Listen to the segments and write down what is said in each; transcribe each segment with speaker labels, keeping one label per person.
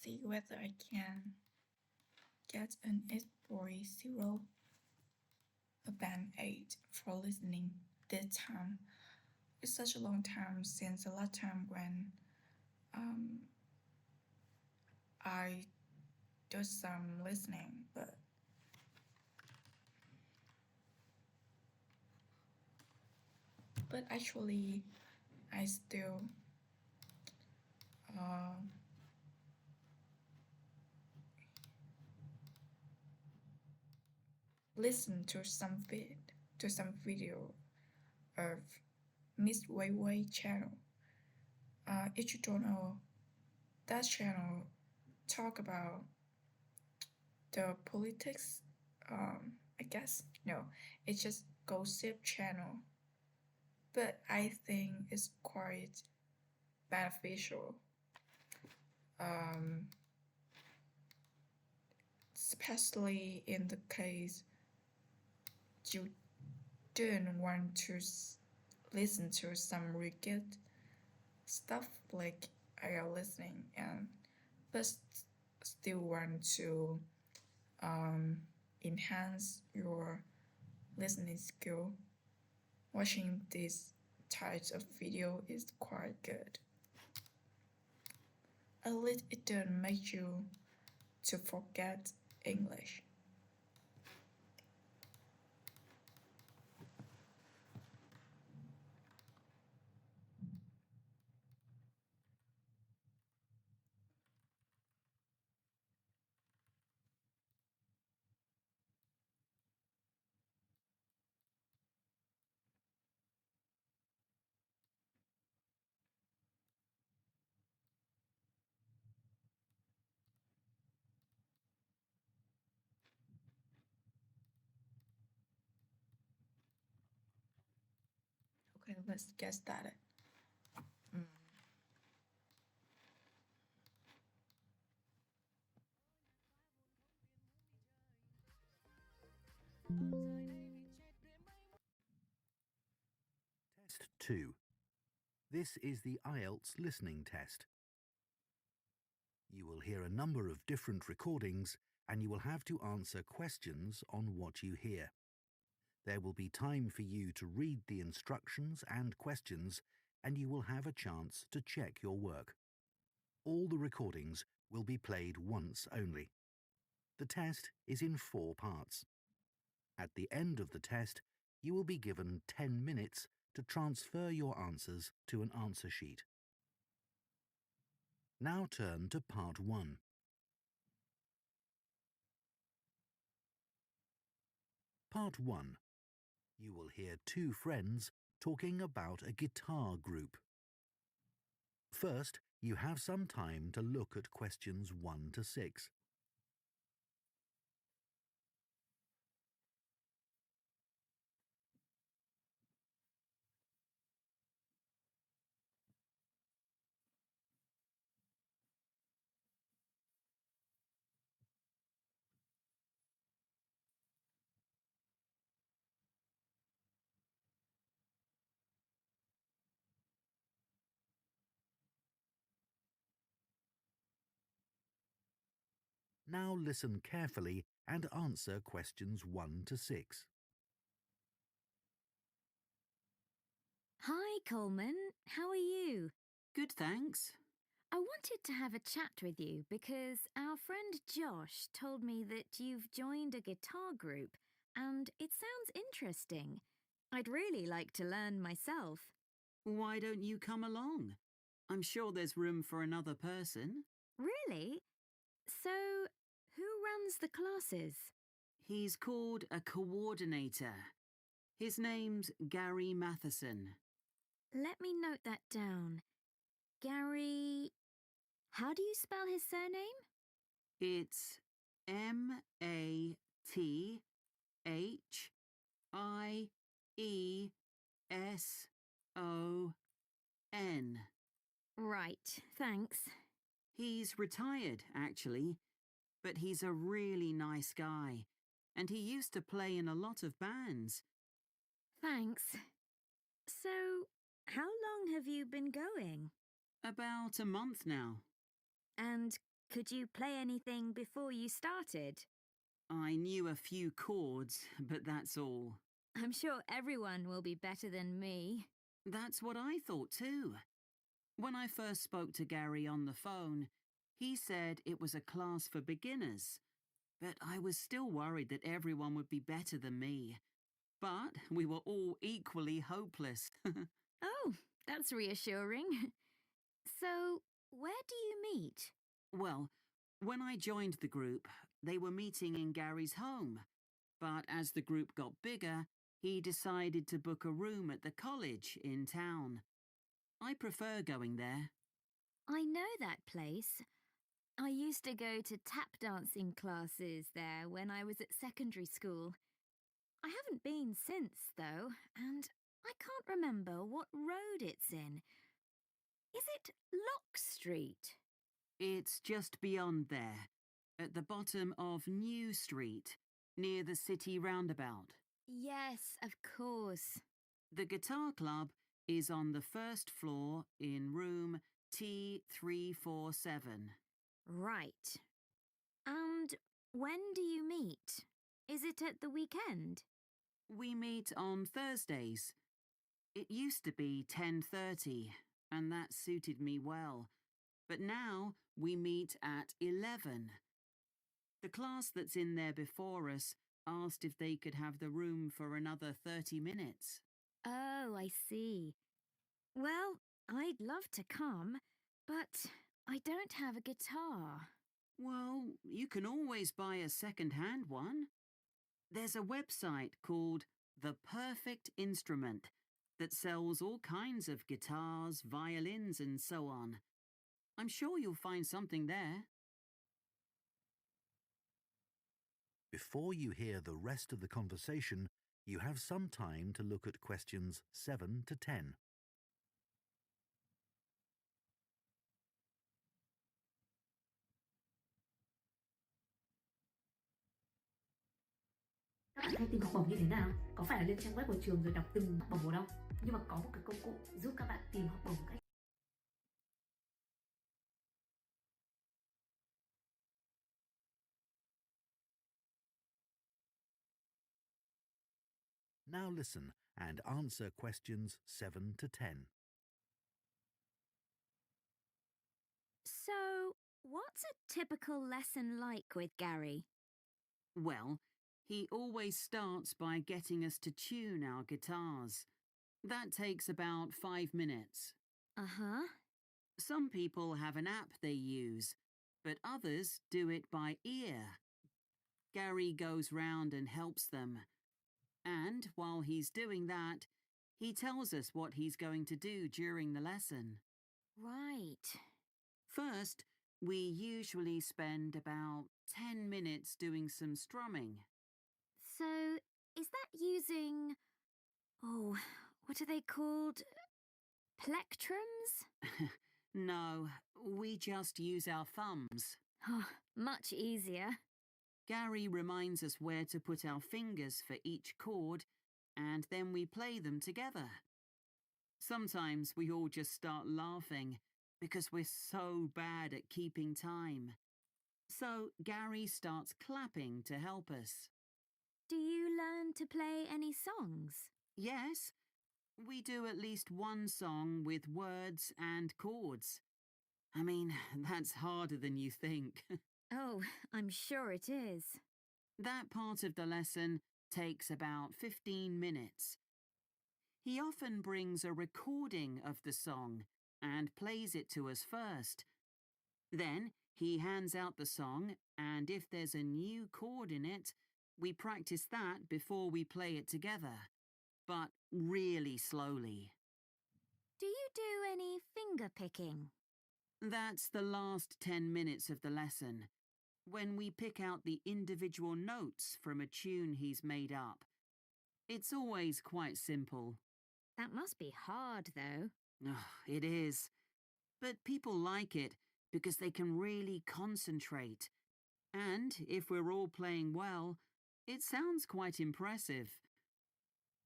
Speaker 1: see whether I can get an 8.0, a band 8 for listening this time. It's such a long time since the last time when I do some listening, but actually I still listen to some video of Miss Wei Wei channel. If you don't know, that channel talk about the politics. I guess no, it's just gossip channel. But I think it's quite beneficial. Especially in the case you don't want to listen to some rigid stuff like I am listening, but still want to enhance your listening skill. Watching these types of video is quite good. At least it doesn't make you to forget English. Okay, let's get started.
Speaker 2: Test 2. This is the IELTS listening test. You will hear a number of different recordings and you will have to answer questions on what you hear. There will be time for you to read the instructions and questions and you will have a chance to check your work. All the recordings will be played once only. The test is in 4 parts. At the end of the test, you will be given 10 minutes to transfer your answers to an answer sheet. Now turn to Part 1. Part 1. You will hear 2 friends talking about a guitar group. First, you have some time to look at questions 1 to 6. Now listen carefully and answer questions 1 to 6.
Speaker 3: Hi, Coleman. How are you?
Speaker 4: Good, thanks.
Speaker 3: I wanted to have a chat with you because our friend Josh told me that you've joined a guitar group and it sounds interesting. I'd really like to learn myself.
Speaker 4: Why don't you come along? I'm sure there's room for another person.
Speaker 3: Really? So, who runs the classes?
Speaker 4: He's called a coordinator. His name's Gary Matheson.
Speaker 3: Let me note that down. Gary... How do you spell his surname?
Speaker 4: It's Matheson.
Speaker 3: Right, thanks.
Speaker 4: He's retired, actually, but he's a really nice guy, and he used to play in a lot of bands.
Speaker 3: Thanks. So, how long have you been going?
Speaker 4: About a month now.
Speaker 3: And Could you play anything before you started?
Speaker 4: I knew a few chords, but that's all.
Speaker 3: I'm sure everyone will be better than me.
Speaker 4: That's what I thought too. When I first spoke to Gary on the phone, he said it was a class for beginners, but I was still worried that everyone would be better than me. But we were all equally hopeless.
Speaker 3: Oh, that's reassuring. So, where do you meet?
Speaker 4: Well, when I joined the group, they were meeting in Gary's home. But as the group got bigger, he decided to book a room at the college in town. I prefer going there.
Speaker 3: I know that place. I used to go to tap dancing classes there when I was at secondary school. I haven't been since, though, and I can't remember what road it's in. Is it Lock Street?
Speaker 4: It's just beyond there, at the bottom of New Street, near the city roundabout.
Speaker 3: Yes, of course.
Speaker 4: The guitar club is on the first floor in room T347.
Speaker 3: Right. And when do you meet? Is it at the weekend?
Speaker 4: We meet on Thursdays. It used to be 10:30, and that suited me well. But now we meet at 11. The class that's in there before us asked if they could have the room for another 30 minutes.
Speaker 3: Oh, I see. Well, I'd love to come, but I don't have a guitar.
Speaker 4: Well, you can always buy a second-hand one. There's a website called The Perfect Instrument that sells all kinds of guitars, violins, and so on. I'm sure you'll find something there.
Speaker 2: Before you hear the rest of the conversation, you have some time to look at questions 7 to 10.
Speaker 5: Các bạn hay tìm học bổng như thế nào? Có phải là lên trang web của trường rồi đọc từng học bổng một đâu? Nhưng mà có một cái công cụ giúp các bạn tìm học bổng một cách
Speaker 2: Now listen and answer questions 7 to 10.
Speaker 3: So, what's a typical lesson like with Gary?
Speaker 4: Well, he always starts by getting us to tune our guitars. That takes about 5 minutes.
Speaker 3: Uh-huh.
Speaker 4: Some people have an app they use, but others do it by ear. Gary goes round and helps them. And while he's doing that, he tells us what he's going to do during the lesson.
Speaker 3: Right.
Speaker 4: First, we usually spend about 10 minutes doing some strumming.
Speaker 3: So, is that using... Oh, what are they called? Plectrums?
Speaker 4: No, we just use our thumbs.
Speaker 3: Oh, much easier.
Speaker 4: Gary reminds us where to put our fingers for each chord, and then we play them together. Sometimes we all just start laughing because we're so bad at keeping time. So Gary starts clapping to help us.
Speaker 3: Do you learn to play any songs?
Speaker 4: Yes, we do at least one song with words and chords. I mean, that's harder than you think.
Speaker 3: Oh, I'm sure it is.
Speaker 4: That part of the lesson takes about 15 minutes. He often brings a recording of the song and plays it to us first. Then he hands out the song, and if there's a new chord in it, we practice that before we play it together, but really slowly.
Speaker 3: Do you do any finger picking?
Speaker 4: That's the last 10 minutes of the lesson, when we pick out the individual notes from a tune he's made up. It's always quite simple.
Speaker 3: That must be hard, though.
Speaker 4: It is. But people like it because they can really concentrate. And if we're all playing well, it sounds quite impressive.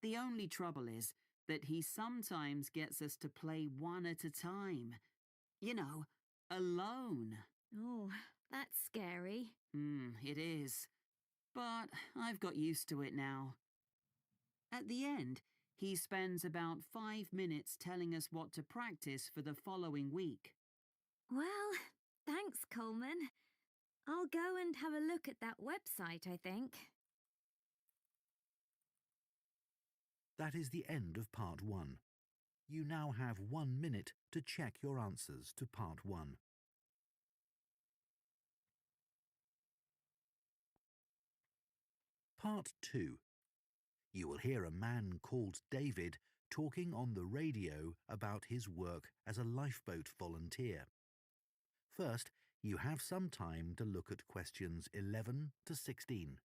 Speaker 4: The only trouble is that he sometimes gets us to play one at a time. You know, alone.
Speaker 3: Oh, that's scary.
Speaker 4: It is. But I've got used to it now. At the end, he spends about 5 minutes telling us what to practice for the following week.
Speaker 3: Well, thanks, Coleman. I'll go and have a look at that website, I think.
Speaker 2: That is the end of part 1. You now have 1 minute to check your answers to part 1. Part 2. You will hear a man called David talking on the radio about his work as a lifeboat volunteer. First, you have some time to look at questions 11 to 16.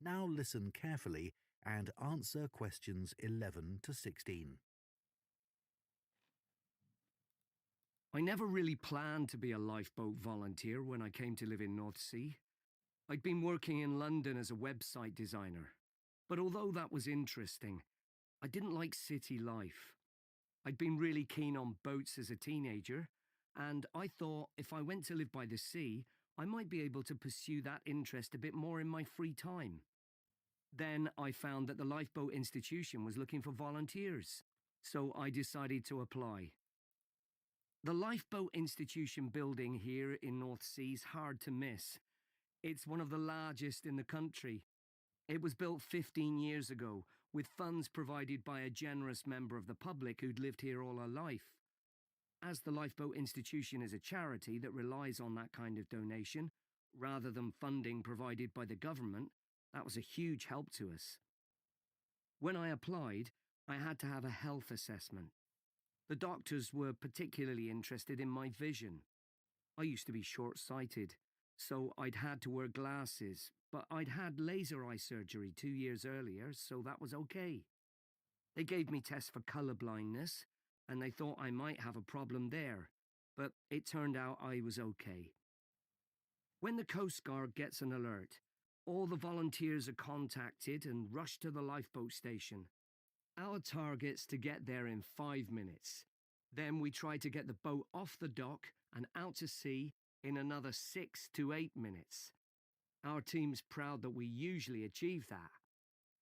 Speaker 2: Now listen carefully and answer questions 11 to 16.
Speaker 6: I never really planned to be a lifeboat volunteer when I came to live in North Sea. I'd been working in London as a website designer. But although that was interesting, I didn't like city life. I'd been really keen on boats as a teenager, and I thought if I went to live by the sea, I might be able to pursue that interest a bit more in my free time. Then I found that the Lifeboat Institution was looking for volunteers, so I decided to apply. The Lifeboat Institution building here in North Sea is hard to miss. It's one of the largest in the country. It was built 15 years ago, with funds provided by a generous member of the public who'd lived here all her life. As the Lifeboat Institution is a charity that relies on that kind of donation, rather than funding provided by the government, that was a huge help to us. When I applied, I had to have a health assessment. The doctors were particularly interested in my vision. I used to be short-sighted, so I'd had to wear glasses, but I'd had laser eye surgery 2 years earlier, so that was okay. They gave me tests for colour blindness, and they thought I might have a problem there, but it turned out I was okay. When the Coast Guard gets an alert, all the volunteers are contacted and rushed to the lifeboat station. Our target's to get there in 5 minutes. Then we try to get the boat off the dock and out to sea in another 6 to 8 minutes. Our team's proud that we usually achieve that.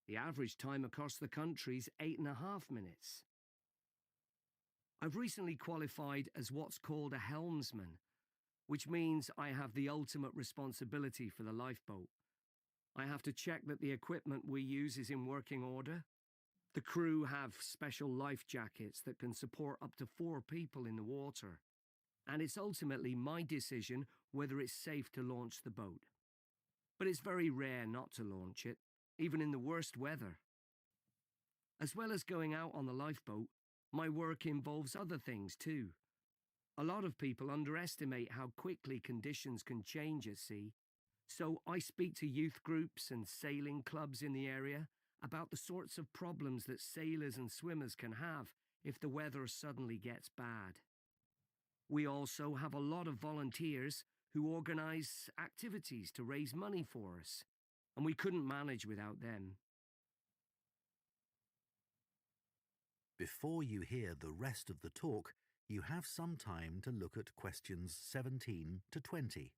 Speaker 6: The average time across the country's 8.5 minutes. I've recently qualified as what's called a helmsman, which means I have the ultimate responsibility for the lifeboat. I have to check that the equipment we use is in working order. The crew have special life jackets that can support up to 4 people in the water, and it's ultimately my decision whether it's safe to launch the boat. But it's very rare not to launch it, even in the worst weather. As well as going out on the lifeboat, my work involves other things too. A lot of people underestimate how quickly conditions can change at sea, so I speak to youth groups and sailing clubs in the area about the sorts of problems that sailors and swimmers can have if the weather suddenly gets bad. We also have a lot of volunteers who organise activities to raise money for us, and we couldn't manage without them.
Speaker 2: Before you hear the rest of the talk, you have some time to look at questions 17 to 20.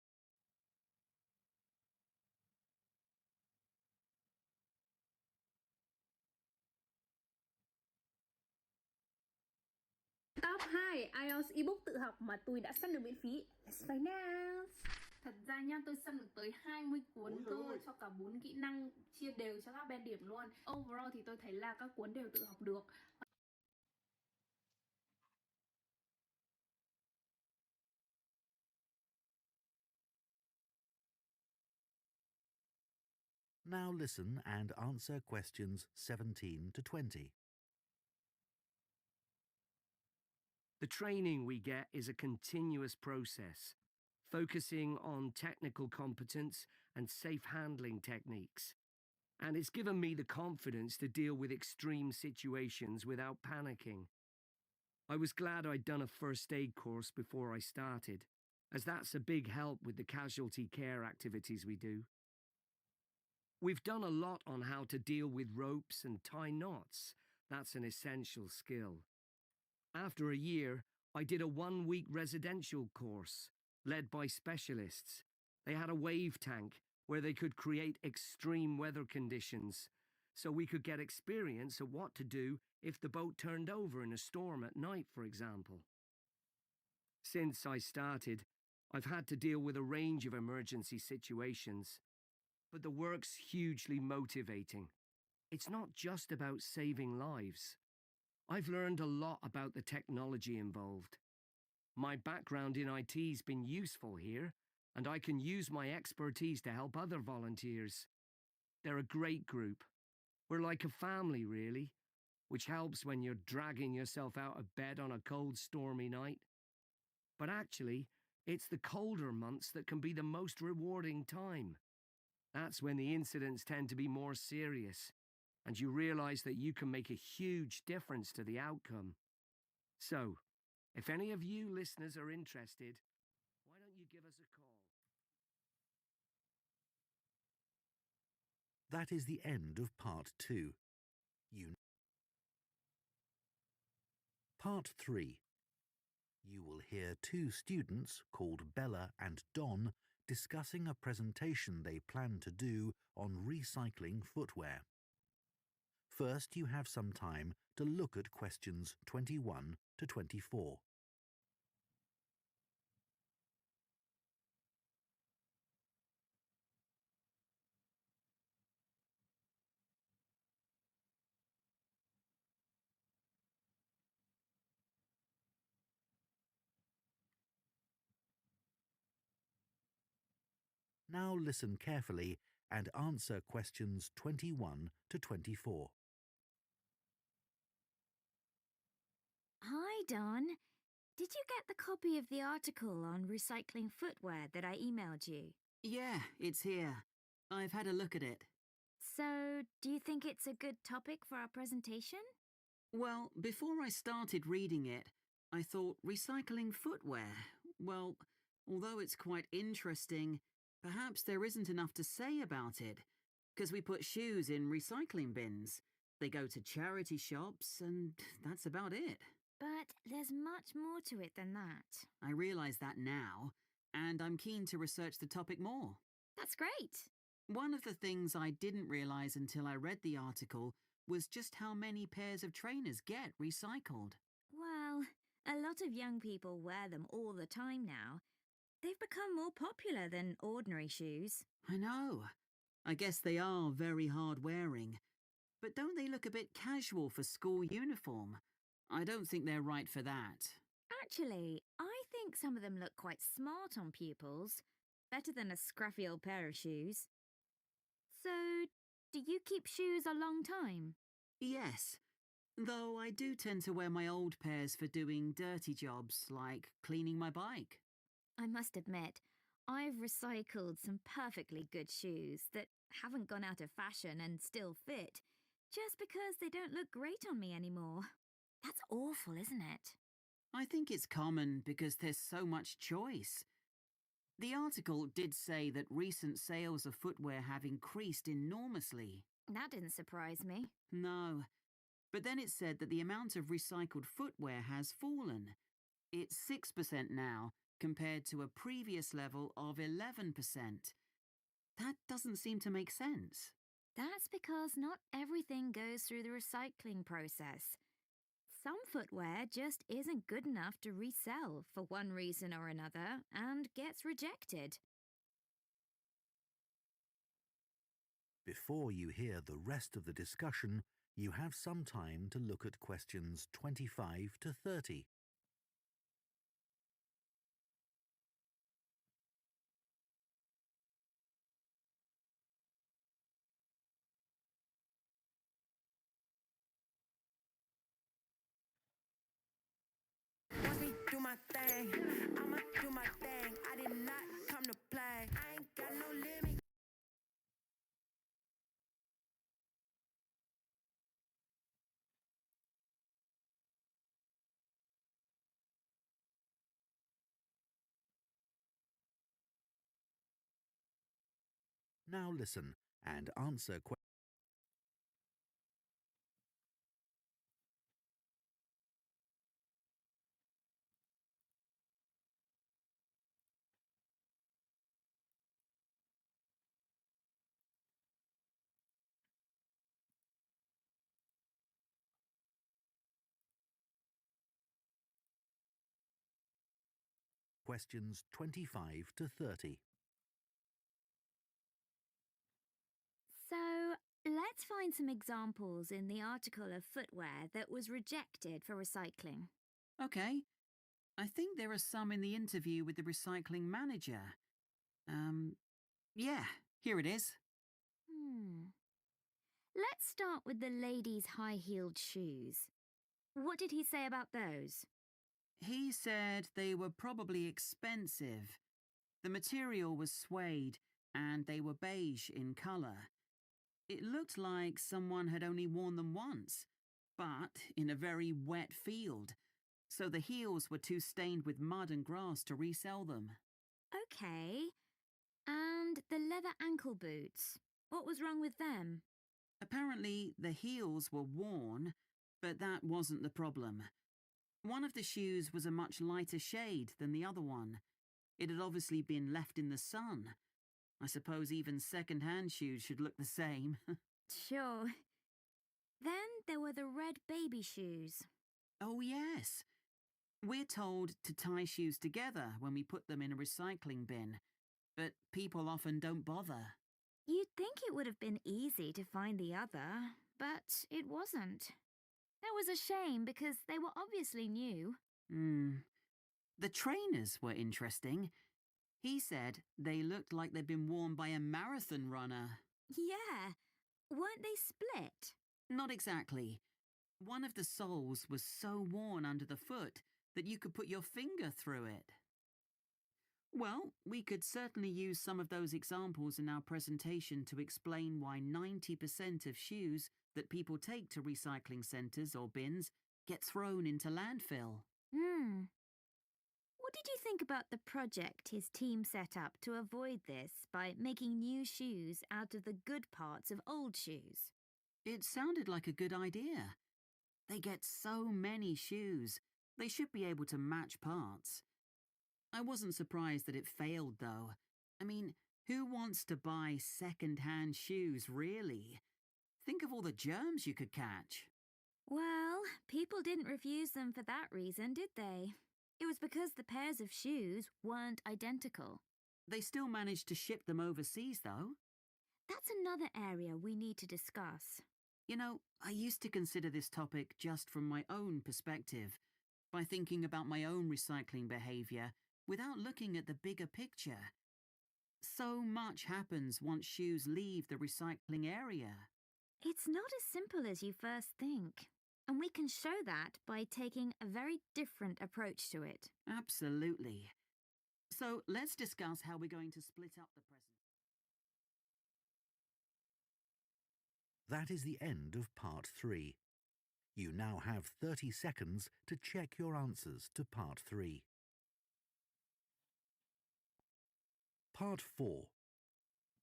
Speaker 7: Top 2 IELTS ebook tự học mà tôi đã săn được miễn phí. Let's find out. Thật ra nha, tôi săn được tới 20 cuốn cơ cho cả 4 kỹ năng, chia đều cho các band điểm luôn. Overall thì tôi thấy là các cuốn đều tự học được.
Speaker 2: Now listen and answer questions 17 to 20.
Speaker 6: The training we get is a continuous process, focusing on technical competence and safe handling techniques. And it's given me the confidence to deal with extreme situations without panicking. I was glad I'd done a first aid course before I started, as that's a big help with the casualty care activities we do. We've done a lot on how to deal with ropes and tie knots. That's an essential skill. After a year, I did a 1-week residential course, led by specialists. They had a wave tank where they could create extreme weather conditions, so we could get experience of what to do if the boat turned over in a storm at night, for example. Since I started, I've had to deal with a range of emergency situations, but the work's hugely motivating. It's not just about saving lives. I've learned a lot about the technology involved. My background in IT's been useful here, and I can use my expertise to help other volunteers. They're a great group. We're like a family, really, which helps when you're dragging yourself out of bed on a cold, stormy night. But actually, it's the colder months that can be the most rewarding time. That's when the incidents tend to be more serious, and you realize that you can make a huge difference to the outcome. So, if any of you listeners are interested, why don't you give us a call?
Speaker 2: That is the end of part 2. Part 3. You will hear 2 students called Bella and Don discussing a presentation they plan to do on recycling footwear. First, you have some time to look at questions 21 to 24. Now listen carefully and answer questions 21 to 24.
Speaker 3: Hi, Don. Did you get the copy of the article on recycling footwear that I emailed you?
Speaker 4: Yeah, it's here. I've had a look at it.
Speaker 3: So, do you think it's a good topic for our presentation?
Speaker 4: Well, before I started reading it, I thought recycling footwear. Well, although it's quite interesting, perhaps there isn't enough to say about it, because we put shoes in recycling bins. They go to charity shops, and that's about it.
Speaker 3: But there's much more to it than that.
Speaker 4: I realise that now, and I'm keen to research the topic more.
Speaker 3: That's great.
Speaker 4: One of the things I didn't realise until I read the article was just how many pairs of trainers get recycled.
Speaker 3: Well, a lot of young people wear them all the time now. They've become more popular than ordinary shoes.
Speaker 4: I know. I guess they are very hard wearing. But don't they look a bit casual for school uniform? I don't think they're right for that.
Speaker 3: Actually, I think some of them look quite smart on pupils. Better than a scruffy old pair of shoes. So, do you keep shoes a long time?
Speaker 4: Yes. Though I do tend to wear my old pairs for doing dirty jobs like cleaning my bike.
Speaker 3: I must admit, I've recycled some perfectly good shoes that haven't gone out of fashion and still fit, just because they don't look great on me anymore. That's awful, isn't it?
Speaker 4: I think it's common because there's so much choice. The article did say that recent sales of footwear have increased enormously.
Speaker 3: That didn't surprise me.
Speaker 4: No. But then it said that the amount of recycled footwear has fallen. It's 6% now, compared to a previous level of 11%. That doesn't seem to make sense.
Speaker 3: That's because not everything goes through the recycling process. Some footwear just isn't good enough to resell for one reason or another and gets rejected.
Speaker 2: Before you hear the rest of the discussion, you have some time to look at questions 25 to 30. Now listen and answer questions. Questions 25 to 30.
Speaker 3: So, let's find some examples in the article of footwear that was rejected for recycling.
Speaker 4: Okay. I think there are some in the interview with the recycling manager. Yeah, here it is.
Speaker 3: Let's start with the ladies' high-heeled shoes. What did he say about those?
Speaker 4: He said they were probably expensive. The material was suede and they were beige in colour. It looked like someone had only worn them once, but in a very wet field, so the heels were too stained with mud and grass to resell them.
Speaker 3: Okay. And the leather ankle boots. What was wrong with them?
Speaker 4: Apparently, the heels were worn, but that wasn't the problem. One of the shoes was a much lighter shade than the other one. It had obviously been left in the sun. I suppose even second-hand shoes should look the same.
Speaker 3: Sure. Then there were the red baby shoes.
Speaker 4: Oh, yes. We're told to tie shoes together when we put them in a recycling bin, but people often don't bother.
Speaker 3: You'd think it would have been easy to find the other, but it wasn't. That was a shame because they were obviously new.
Speaker 4: The trainers were interesting. He said they looked like they'd been worn by a marathon runner.
Speaker 3: Yeah. Weren't they split?
Speaker 4: Not exactly. One of the soles was so worn under the foot that you could put your finger through it. Well, we could certainly use some of those examples in our presentation to explain why 90% of shoes that people take to recycling centres or bins get thrown into landfill.
Speaker 3: What did you think about the project his team set up to avoid this by making new shoes out of the good parts of old shoes?
Speaker 4: It sounded like a good idea. They get so many shoes, they should be able to match parts. I wasn't surprised that it failed, though. I mean, who wants to buy second-hand shoes, really? Think of all the germs you could catch.
Speaker 3: Well, people didn't refuse them for that reason, did they? It was because the pairs of shoes weren't identical.
Speaker 4: They still managed to ship them overseas, though.
Speaker 3: That's another area we need to discuss.
Speaker 4: You know, I used to consider this topic just from my own perspective, by thinking about my own recycling behaviour without looking at the bigger picture. So much happens once shoes leave the recycling area.
Speaker 3: It's not as simple as you first think, and we can show that by taking a very different approach to it.
Speaker 4: Absolutely. So let's discuss how we're going to split up the present.
Speaker 2: That is the end of part 3. You now have 30 seconds to check your answers to part 3. Part 4.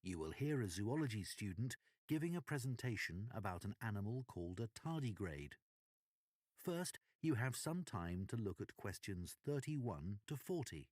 Speaker 2: You will hear a zoology student giving a presentation about an animal called a tardigrade. First, you have some time to look at questions 31 to 40.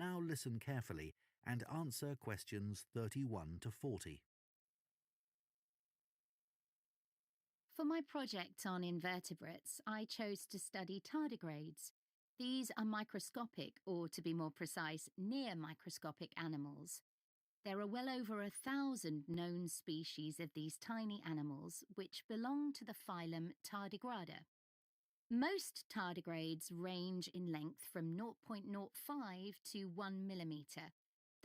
Speaker 2: Now listen carefully and answer questions 31 to 40.
Speaker 3: For my project on invertebrates, I chose to study tardigrades. These are microscopic, or to be more precise, near microscopic animals. There are well over 1,000 known species of these tiny animals, which belong to the phylum Tardigrada. Most tardigrades range in length from 0.05 to 1 millimetre,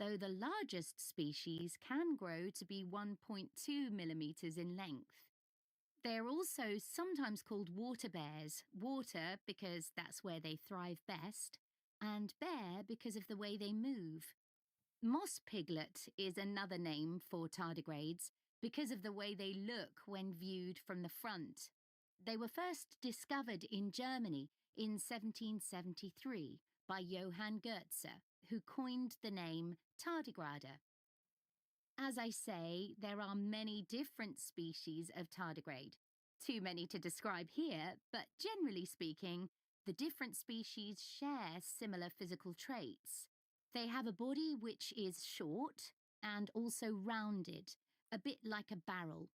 Speaker 3: though the largest species can grow to be 1.2 millimetres in length. They are also sometimes called water bears, water because that's where they thrive best, and bear because of the way they move. Moss piglet is another name for tardigrades because of the way they look when viewed from the front. They were first discovered in Germany in 1773 by Johann Goetze, who coined the name tardigrade. As I say, there are many different species of tardigrade. Too many to describe here, but generally speaking, the different species share similar physical traits. They have a body which is short and also rounded, a bit like a barrel,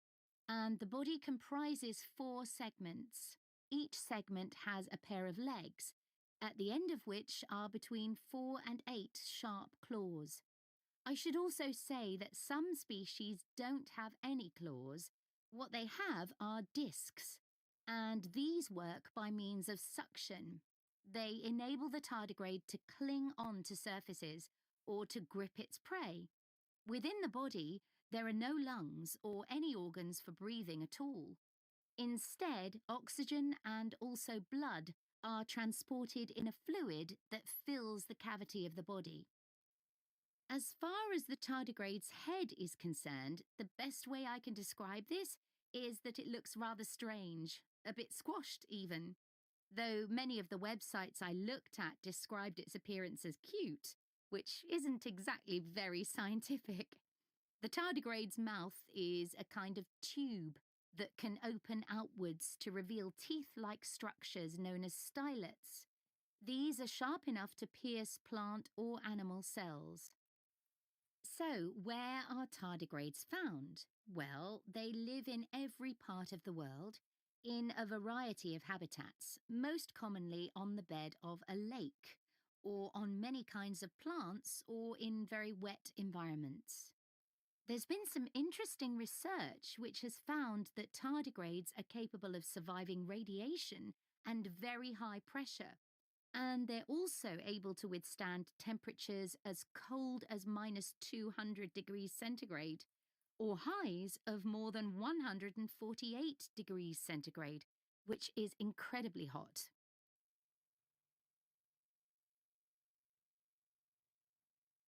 Speaker 3: and the body comprises 4 segments. Each segment has a pair of legs, at the end of which are between 4 and 8 sharp claws. I should also say that some species don't have any claws. What they have are discs, and these work by means of suction. They enable the tardigrade to cling on to surfaces or to grip its prey. Within the body, there are no lungs or any organs for breathing at all. Instead, oxygen and also blood are transported in a fluid that fills the cavity of the body. As far as the tardigrade's head is concerned, the best way I can describe this is that it looks rather strange, a bit squashed even. Though many of the websites I looked at described its appearance as cute, which isn't exactly very scientific. The tardigrade's mouth is a kind of tube that can open outwards to reveal teeth-like structures known as stylets. These are sharp enough to pierce plant or animal cells. So, where are tardigrades found? Well, they live in every part of the world, in a variety of habitats, most commonly on the bed of a lake, or on many kinds of plants, or in very wet environments. There's been some interesting research which has found that tardigrades are capable of surviving radiation and very high pressure. And they're also able to withstand temperatures as cold as -200 degrees centigrade, or highs of more than 148 degrees centigrade, which is incredibly hot.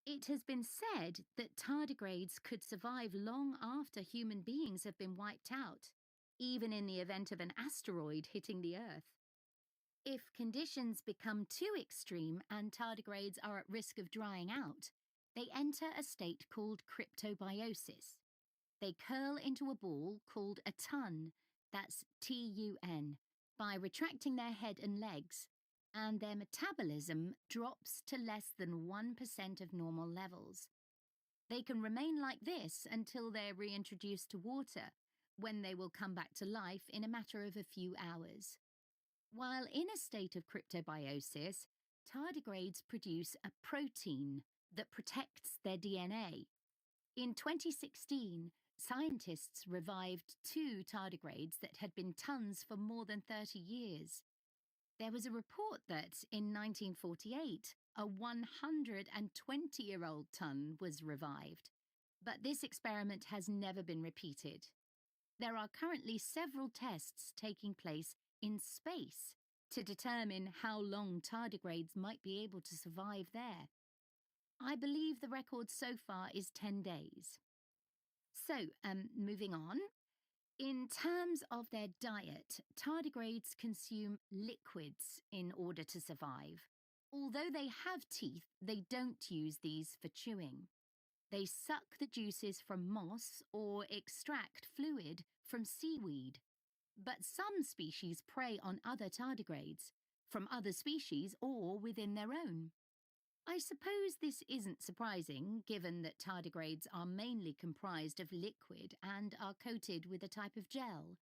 Speaker 3: It has been said that tardigrades could survive long after human beings have been wiped out, even in the event of an asteroid hitting the Earth. If conditions become too extreme and tardigrades are at risk of drying out, they enter a state called cryptobiosis. They curl into a ball called a tun, that's T-U-N, by retracting their head and legs, and their metabolism drops to less than 1% of normal levels. They can remain like this until they're reintroduced to water, when they will come back to life in a matter of a few hours. While in a state of cryptobiosis, tardigrades produce a protein that protects their DNA. In 2016, scientists revived 2 tardigrades that had been tuns for more than 30 years. There was a report that, in 1948, a 120-year-old tun was revived, but this experiment has never been repeated. There are currently several tests taking place in space to determine how long tardigrades might be able to survive there. I believe the record so far is 10 days. So, moving on. In terms of their diet, tardigrades consume liquids in order to survive. Although they have teeth, they don't use these for chewing. They suck the juices from moss or extract fluid from seaweed. But some species prey on other tardigrades, from other species or within their own. I suppose this isn't surprising, given that tardigrades are mainly comprised of liquid and are coated with a type of gel.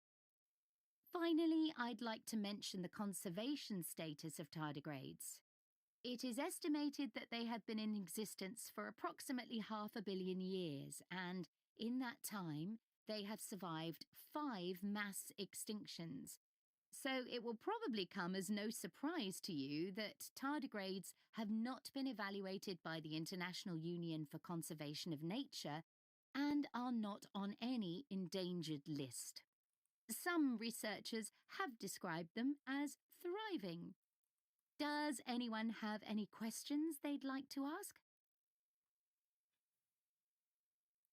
Speaker 3: Finally, I'd like to mention the conservation status of tardigrades. It is estimated that they have been in existence for approximately 500 million years, and in that time, they have survived 5 mass extinctions. So it will probably come as no surprise to you that tardigrades have not been evaluated by the International Union for Conservation of Nature and are not on any endangered list. Some researchers have described them as thriving. Does anyone have any questions they'd like to ask?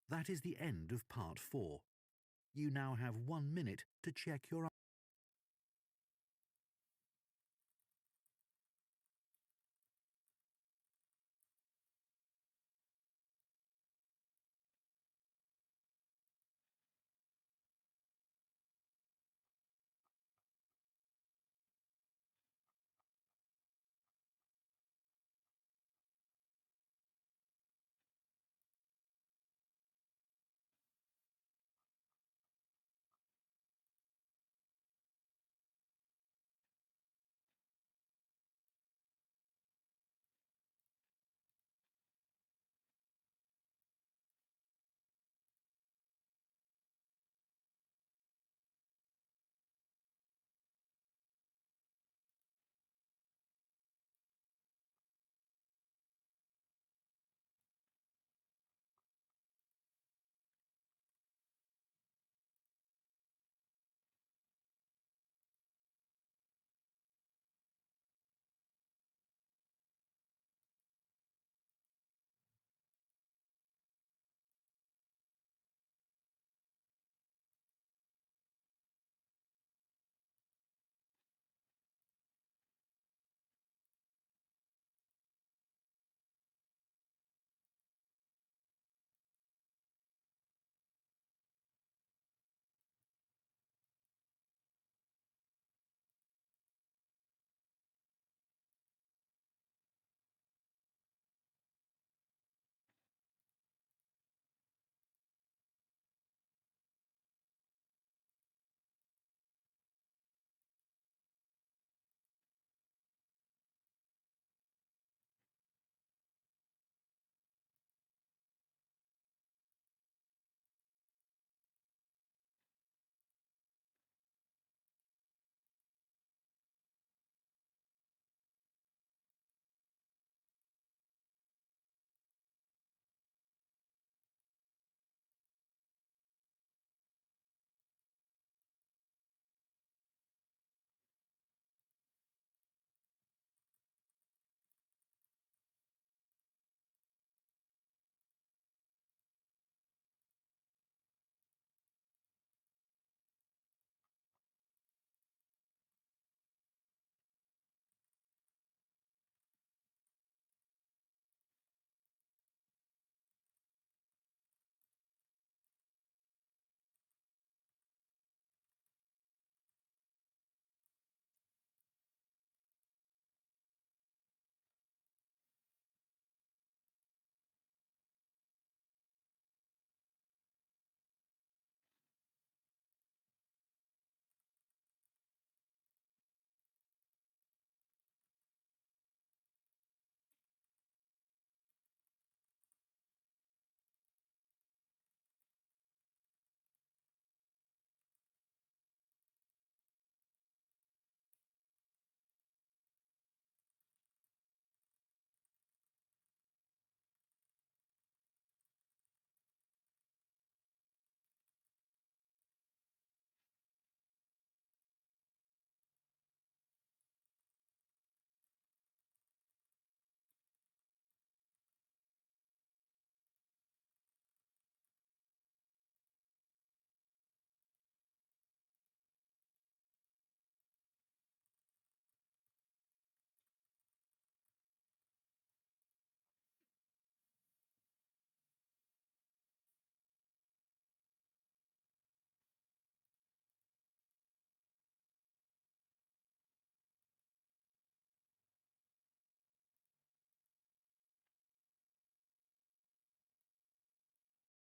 Speaker 2: That is the end of part 4. You now have 1 minute to check your